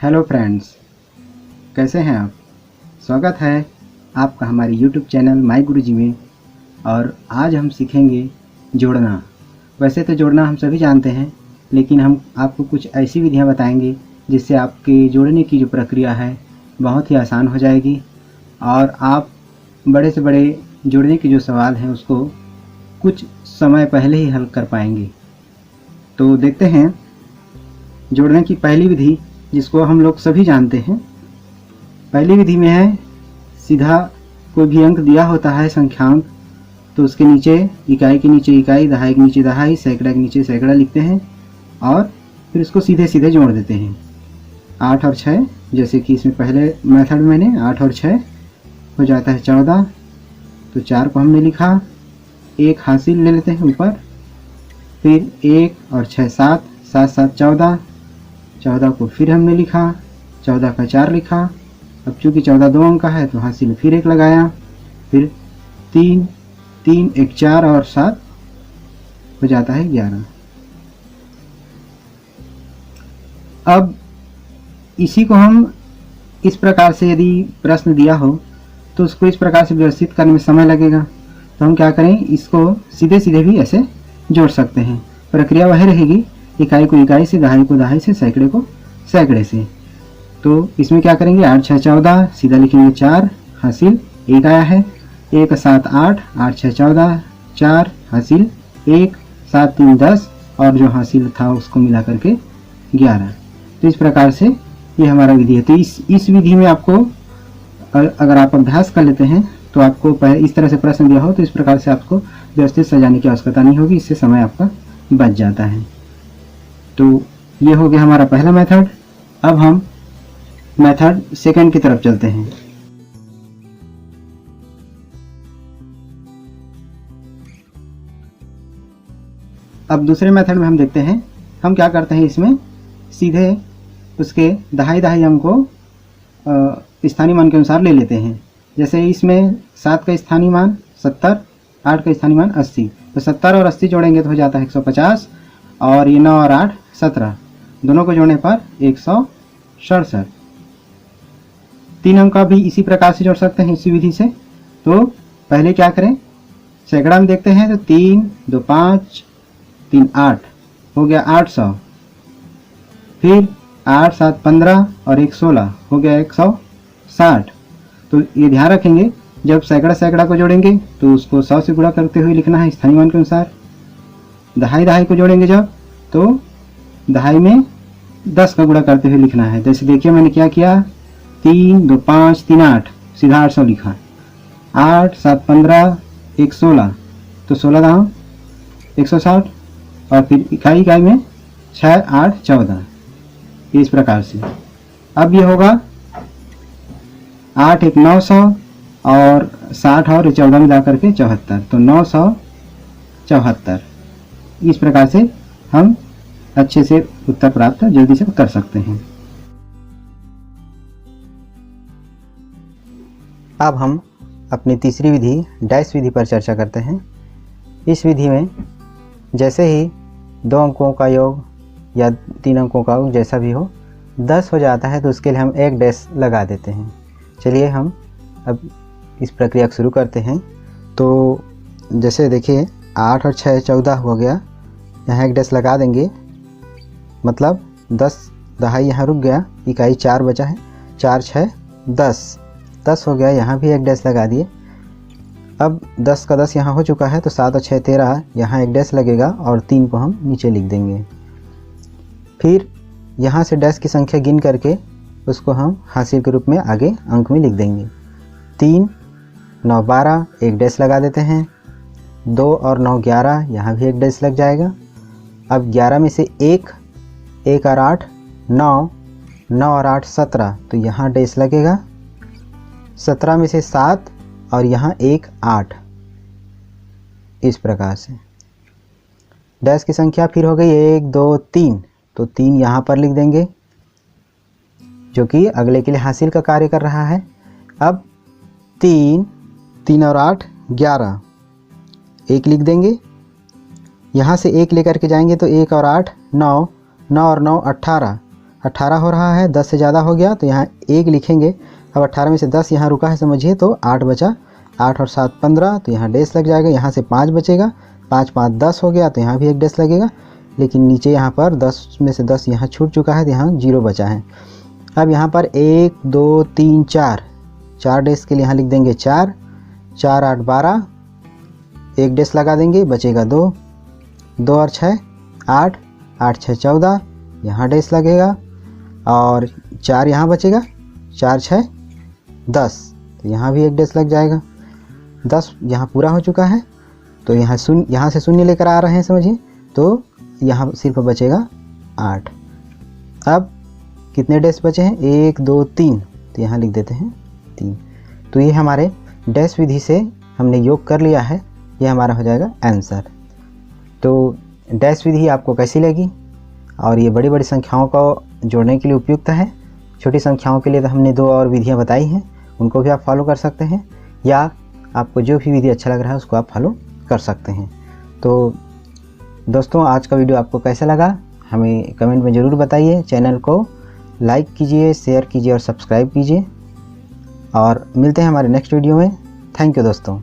Hello friends, कैसे हैं आप। स्वागत है आपका हमारे YouTube चैनल माय गुरुजी में। और आज हम सीखेंगे जोड़ना। वैसे तो जोड़ना हम सभी जानते हैं, लेकिन हम आपको कुछ ऐसी विधियां बताएंगे जिससे आपके जोड़ने की जो प्रक्रिया है बहुत ही आसान हो जाएगी और आप बड़े से बड़े जोड़ने के जो सवाल हैं उसको कुछ समय पहले ही हल कर पाएंगे। तो देखते हैं जोड़ने की पहली विधि, जिसको हम लोग सभी जानते हैं। पहली विधि में है सीधा कोई भी अंक दिया होता है संख्यांक, तो उसके नीचे इकाई के नीचे इकाई, दहाई के नीचे दहाई, सैकड़ा के नीचे सैकड़ा लिखते हैं और फिर उसको सीधे सीधे जोड़ देते हैं। 8 और 6, जैसे कि इसमें पहले मेथड में मैंने 8 और 6 हो जाता है 14, तो 4 को हमने लिखा, 1 हासिल ले लेते हैं ऊपर, फिर 1 और 6 7, 7 7 14, 14 को फिर हमने लिखा, 14 का 4 लिखा। अब चूंकि 14 दो अंक का है तो हासिल फिर 1 लगाया, फिर 3 3 1 4 और 7 हो जाता है 11। अब इसी को हम इस प्रकार से, यदि प्रश्न दिया हो तो उसको इस प्रकार से व्यवस्थित करने में समय लगेगा, तो हम क्या करें, इसको सीधे सीधे भी ऐसे जोड़ सकते हैं। प्रक्रिया वही रहेगी, इकाई को इकाई से, दहाई को दहाई से, सैकड़े को सैकड़े से। तो इसमें क्या करेंगे, 8 6 14, सीधा लिखेंगे 4, हासिल 1 आया है, 1 7 8, 8 6 14, 4 हासिल 1, 7 3 10 और जो हासिल था उसको मिला करके 11। तो इस प्रकार से ये हमारा विधि है। तो इस विधि में आपको अगर आप अभ्यास कर लेते हैं तो आपको इस तरह से प्रश्न दिया हो तो इस प्रकार से आपको व्यवस्थित सजाने की आवश्यकता नहीं होगी, इससे समय आपका बच जाता है। तो ये हो गया हमारा पहला मेथड। अब हम मेथड सेकंड की तरफ चलते हैं। अब दूसरे मेथड में हम देखते हैं, हम क्या करते हैं, इसमें सीधे उसके दहाई दहाई अंक को स्थानीय मान के अनुसार ले लेते हैं। जैसे इसमें 7 का स्थानीय मान 70, 8 का स्थानीय मान 80, तो 70 और 80 जोड़ेंगे तो हो जाता है 150, और ये 9 और 8 17, दोनों को जोड़ने पर 167। 3 अंक का भी इसी प्रकार से जोड़ सकते हैं इसी विधि से। तो पहले क्या करें, सैकड़ा में देखते हैं, तो 3 2 5 3 8 हो गया 800, फिर 8 7 15 और 1 16 हो गया 160। तो ये ध्यान रखेंगे, जब सैकड़ा सैकड़ा को जोड़ेंगे तो उसको 100 से गुणा करते हुए लिखना है स्थानीय मान के अनुसार। दहाई दहाई को जोड़ेंगे जब, तो दहाई में 10 का गुणा करते हुए लिखना है। जैसे देखिए मैंने क्या किया, 3 2 5 3 8, सीधा 800 लिखा, 8 7 15 1 16, तो 16 दाम 160, और फिर इकाई इकाई में 6 8 14, इस प्रकार से। अब ये होगा 8 1 900 और 60 और 14 मिला करके 74, तो 974। इस प्रकार से हम अच्छे से उत्तर प्राप्त जल्दी से कर सकते हैं। अब हम अपनी तीसरी विधि डैश विधि पर चर्चा करते हैं। इस विधि में जैसे ही 2 अंकों का योग या 3 अंकों का योग जैसा भी हो 10 हो जाता है, तो उसके लिए हम एक डैश लगा देते हैं। चलिए हम अब इस प्रक्रिया को शुरू करते हैं। तो जैसे देखिए 8 और 6 14 हो गया, यहाँ एक डैश लगा देंगे, मतलब 10 दहाई यहाँ रुक गया, इकाई 4 बचा है, 4 6 10 हो गया, यहाँ भी एक डैश लगा दिए। अब 10 का 10 यहाँ हो चुका है, तो 7 और 6 13, यहाँ एक डैश लगेगा और 3 को हम नीचे लिख देंगे। फिर यहाँ से डैश की संख्या गिन करके उसको हम हासिल के रूप में आगे अंक में लिख देंगे। 3 9 12, एक डैश लगा देते हैं, 2 और 9 11, यहाँ भी एक डैश लग जाएगा। अब 11 में से 1 और 8 9, 9 और 8 17, तो यहाँ डैश लगेगा। 17 में से 7 और यहाँ 1 8, इस प्रकार से डैश की संख्या फिर हो गई 1 2 3, तो 3 यहाँ पर लिख देंगे जो कि अगले के लिए हासिल का कार्य कर रहा है। अब 3 और 8 11, 1 लिख देंगे, यहाँ से 1 लेकर के जाएंगे तो 1 और 8 9, 9 और 9 18, 18 हो रहा है, 10 से ज़्यादा हो गया तो यहाँ 1 लिखेंगे। अब 18 में से 10 यहाँ रुका है समझिए, तो 8 बचा, 8 और 7 15, तो यहाँ डैश लग जाएगा। यहाँ से 5 बचेगा, 5 5 10 हो गया तो यहाँ भी एक डैश लगेगा। लेकिन नीचे यहाँ पर 10 में से 10 यहाँ छूट चुका है तो यहाँ 0 बचा है। अब यहाँ पर 1 2 3 4 डैश के लिए यहाँ लिख देंगे 4, 4 8 12, एक डैश लगा देंगे, बचेगा 2, 2 और 6 8, 8 6 14, यहाँ डैश लगेगा और 4 यहाँ बचेगा, 4 6 10, तो यहाँ भी एक डैश लग जाएगा। 10 यहाँ पूरा हो चुका है तो यहाँ से शून्य लेकर आ रहे हैं समझिए, तो यहाँ सिर्फ बचेगा 8। अब कितने डैश बचे हैं, 1 2 3, तो यहाँ लिख देते हैं 3। तो ये हमारे डैश विधि से हमने योग कर लिया है, ये हमारा हो जाएगा आंसर। तो डैश विधि आपको कैसी लगी, और ये बड़ी बड़ी संख्याओं को जोड़ने के लिए उपयुक्त है। छोटी संख्याओं के लिए तो हमने 2 और विधियाँ बताई हैं, उनको भी आप फॉलो कर सकते हैं, या आपको जो भी विधि अच्छा लग रहा है उसको आप फॉलो कर सकते हैं। तो दोस्तों आज का वीडियो आपको कैसा लगा हमें कमेंट में ज़रूर बताइए। चैनल को लाइक कीजिए, शेयर कीजिए और सब्सक्राइब कीजिए, और मिलते हैं हमारे नेक्स्ट वीडियो में। थैंक यू दोस्तों।